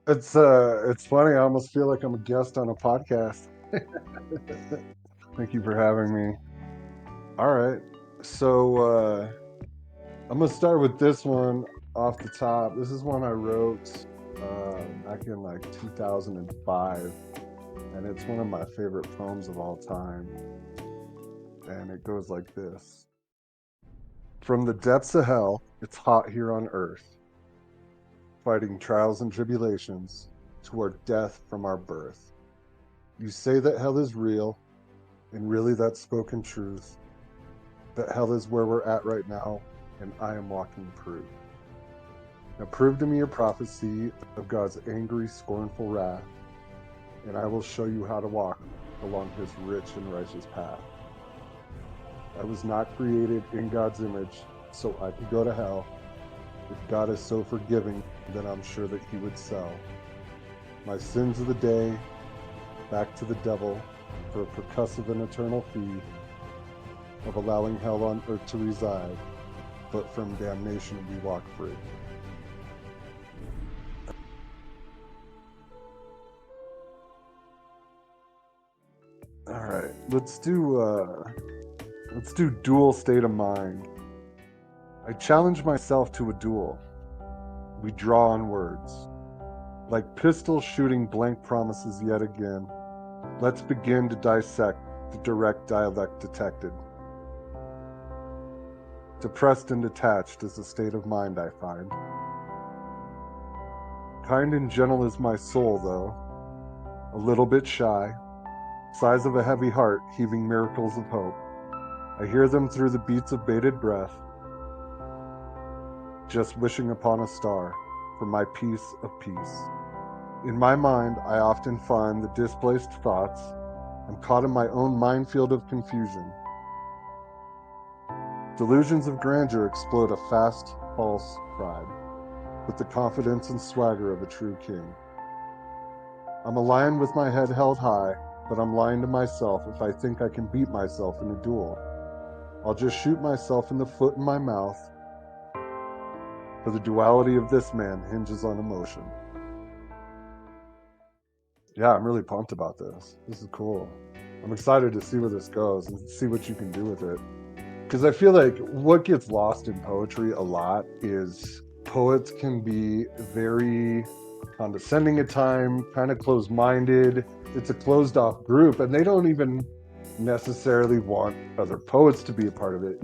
It's funny. I almost feel like I'm a guest on a podcast. Thank you for having me. All right. So I'm gonna start with this one off the top. This is one I wrote back in like 2005, and it's one of my favorite poems of all time. And it goes like this. From the depths of hell, it's hot here on earth, fighting trials and tribulations toward death from our birth. You say that hell is real, and really that's spoken truth. That hell is where we're at right now, and I am walking proof. Now prove to me your prophecy of God's angry, scornful wrath, and I will show you how to walk along his rich and righteous path. I was not created in God's image, so I could go to hell. If God is so forgiving, then I'm sure that he would sell my sins of the day back to the devil for a percussive and eternal fee of allowing hell on earth to reside, but from damnation we walk free. All right, let's do dual state of mind. I challenge myself to a duel. We draw on words. Like pistols shooting blank promises yet again, let's begin to dissect the direct dialect detected. Depressed and detached is the state of mind I find. Kind and gentle is my soul, though, a little bit shy, size of a heavy heart heaving miracles of hope. I hear them through the beats of bated breath, just wishing upon a star for my piece of peace. In my mind, I often find the displaced thoughts. I'm caught in my own minefield of confusion. Delusions of grandeur explode a fast, false pride, with the confidence and swagger of a true king. I'm a lion with my head held high, but I'm lying to myself if I think I can beat myself in a duel. I'll just shoot myself in the foot and my mouth, for the duality of this man hinges on emotion. Yeah, I'm really pumped about this. This is cool. I'm excited to see where this goes and see what you can do with it. Because I feel like what gets lost in poetry a lot is poets can be very condescending at time, kind of closed minded. It's a closed off group, and they don't even necessarily want other poets to be a part of it.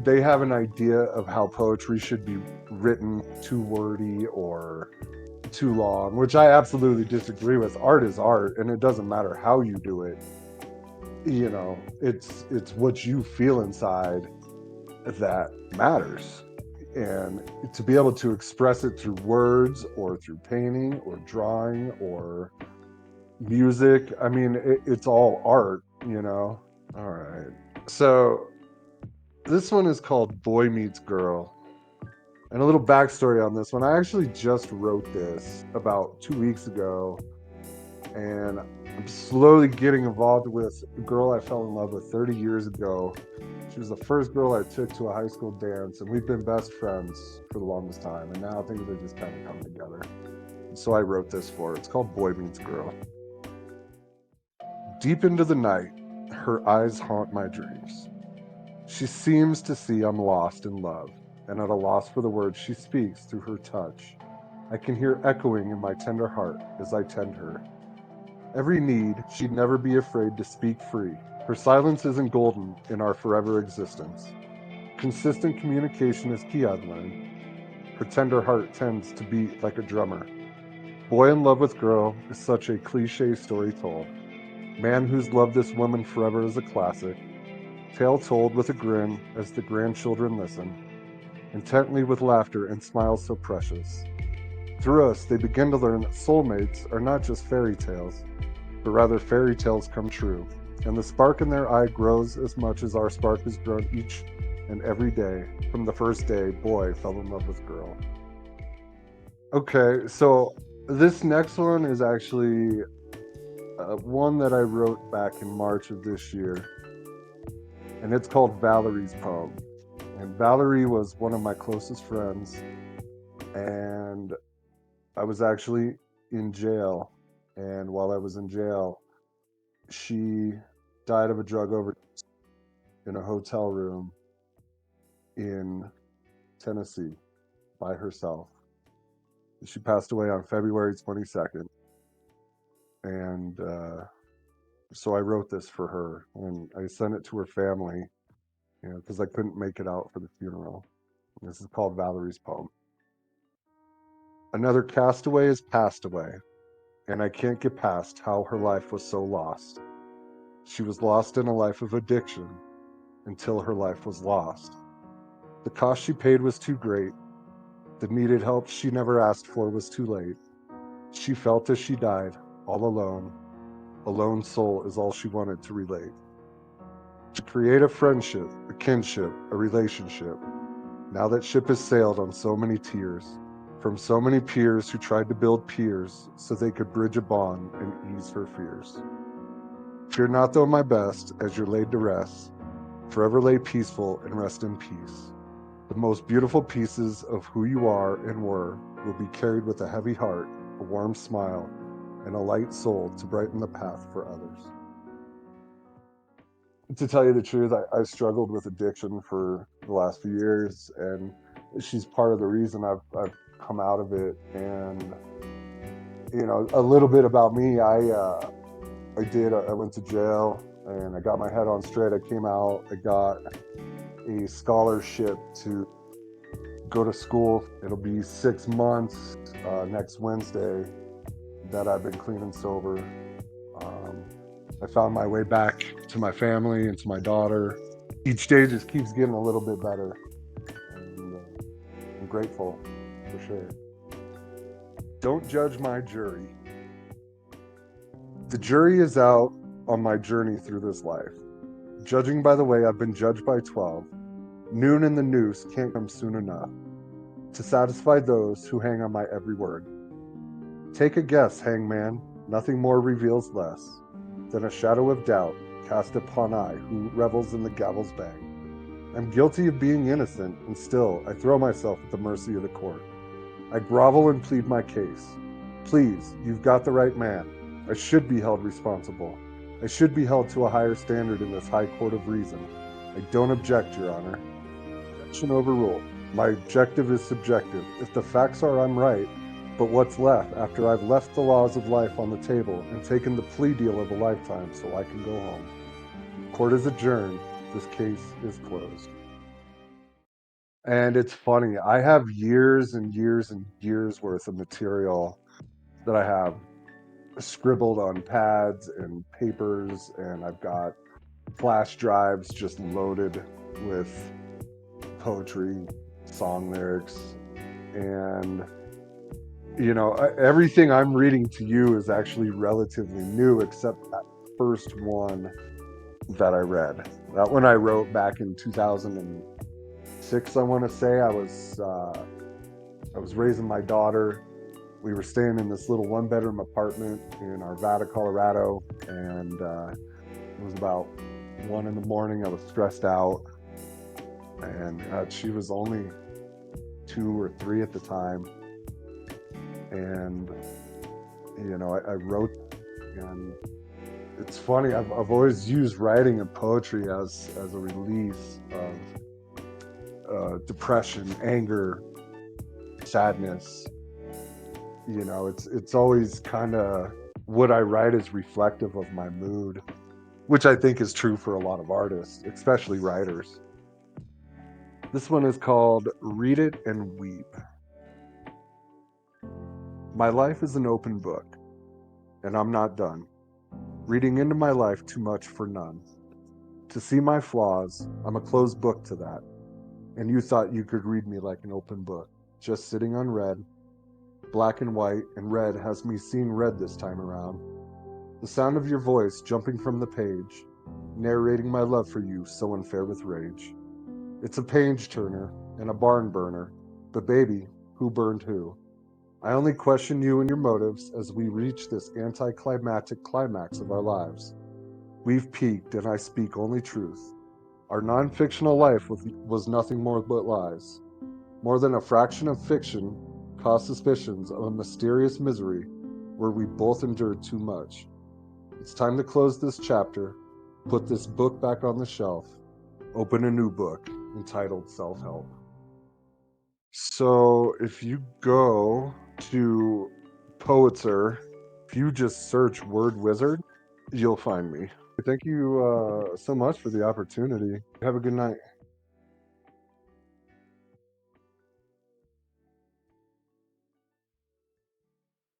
They have an idea of how poetry should be written, too wordy or too long, which I absolutely disagree with. Art is art, and it doesn't matter how you do it. It's what you feel inside that matters. And to be able to express it through words or through painting or drawing or music, I mean, it's all art. All right. So this one is called Boy Meets Girl. And a little backstory on this one. I actually just wrote this about 2 weeks ago, and I'm slowly getting involved with a girl I fell in love with 30 years ago. She was the first girl I took to a high school dance, and we've been best friends for the longest time. And now things are just kind of coming together. And so I wrote this for her. It's called Boy Meets Girl. Deep into the night, her eyes haunt my dreams. She seems to see I'm lost in love, and at a loss for the words she speaks through her touch. I can hear echoing in my tender heart as I tend her. Every need, she'd never be afraid to speak free. Her silence isn't golden in our forever existence. Consistent communication is key, I've learned. Her tender heart tends to beat like a drummer. Boy in love with girl is such a cliche story told. Man who's loved this woman forever is a classic. Tale told with a grin as the grandchildren listen, intently with laughter and smiles so precious. Through us, they begin to learn that soulmates are not just fairy tales, but rather fairy tales come true. And the spark in their eye grows as much as our spark has grown each and every day. From the first day, boy fell in love with girl. Okay, so this next one is actually one that I wrote back in March of this year, and it's called Valerie's Poem. And Valerie was one of my closest friends, and I was actually in jail, and while I was in jail, she died of a drug overdose in a hotel room in Tennessee by herself. She passed away on February 22nd, and so I wrote this for her, and I sent it to her family, because I couldn't make it out for the funeral. This is called Valeries Poem. Another castaway has passed away, and I can't get past how her life was so lost. She was lost in a life of addiction until her life was lost. The cost she paid was too great. The needed help she never asked for was too late. She felt as she died, all alone. A lone soul is all she wanted to relate. To create a friendship, a kinship, a relationship. Now that ship has sailed on so many tears, from so many peers who tried to build piers so they could bridge a bond and ease her fears. Fear not though my best, as you're laid to rest, forever lay peaceful and rest in peace. The most beautiful pieces of who you are and were will be carried with a heavy heart, a warm smile, and a light soul to brighten the path for others. To tell you the truth, I struggled with addiction for the last few years, and she's part of the reason I've come out of it. And a little bit about me, I went to jail and I got my head on straight. I came out, I got a scholarship to go to school. It'll be 6 months next Wednesday that I've been clean and sober. I found my way back to my family and to my daughter. Each day just keeps getting a little bit better, and I'm grateful for sure. Don't judge my jury. The jury is out on my journey through this life. Judging by the way I've been judged by 12, noon in the noose can't come soon enough to satisfy those who hang on my every word. Take a guess, hangman, nothing more reveals less than a shadow of doubt cast upon I who revels in the gavel's bang. I'm guilty of being innocent, and still I throw myself at the mercy of the court. I grovel and plead my case. Please, you've got the right man. I should be held responsible. I should be held to a higher standard in this high court of reason. I don't object, Your Honor. Objection overruled. My objective is subjective. If the facts are, I'm right. But what's left after I've left the laws of life on the table and taken the plea deal of a lifetime so I can go home? Court is adjourned. This case is closed. And it's funny, I have years and years and years worth of material that I have scribbled on pads and papers, and I've got flash drives just loaded with poetry, song lyrics, and everything I'm reading to you is actually relatively new, except that first one that I read. That one I wrote back in 2006. I want to say I was raising my daughter. We were staying in this little one-bedroom apartment in Arvada, Colorado, and it was about 1 in the morning. I was stressed out, and she was only 2 or 3 at the time. And I wrote, and it's funny. I've always used writing and poetry as a release of depression, anger, sadness. It's always kind of what I write is reflective of my mood, which I think is true for a lot of artists, especially writers. This one is called Read It and Weep. My life is an open book, and I'm not done. Reading into my life too much for none. To see my flaws, I'm a closed book to that. And you thought you could read me like an open book, just sitting unread. Black and white, and red has me seeing red this time around. The sound of your voice jumping from the page, narrating my love for you so unfair with rage. It's a page turner and a barn burner, but baby, who burned who? I only question you and your motives as we reach this anticlimactic climax of our lives. We've peaked, and I speak only truth. Our non-fictional life was nothing more but lies. More than a fraction of fiction caused suspicions of a mysterious misery where we both endured too much. It's time to close this chapter, put this book back on the shelf, open a new book entitled Self-Help. So if you go to Poetser, if you just search Word Wizard, you'll find me. Thank you so much for the opportunity. Have a good night.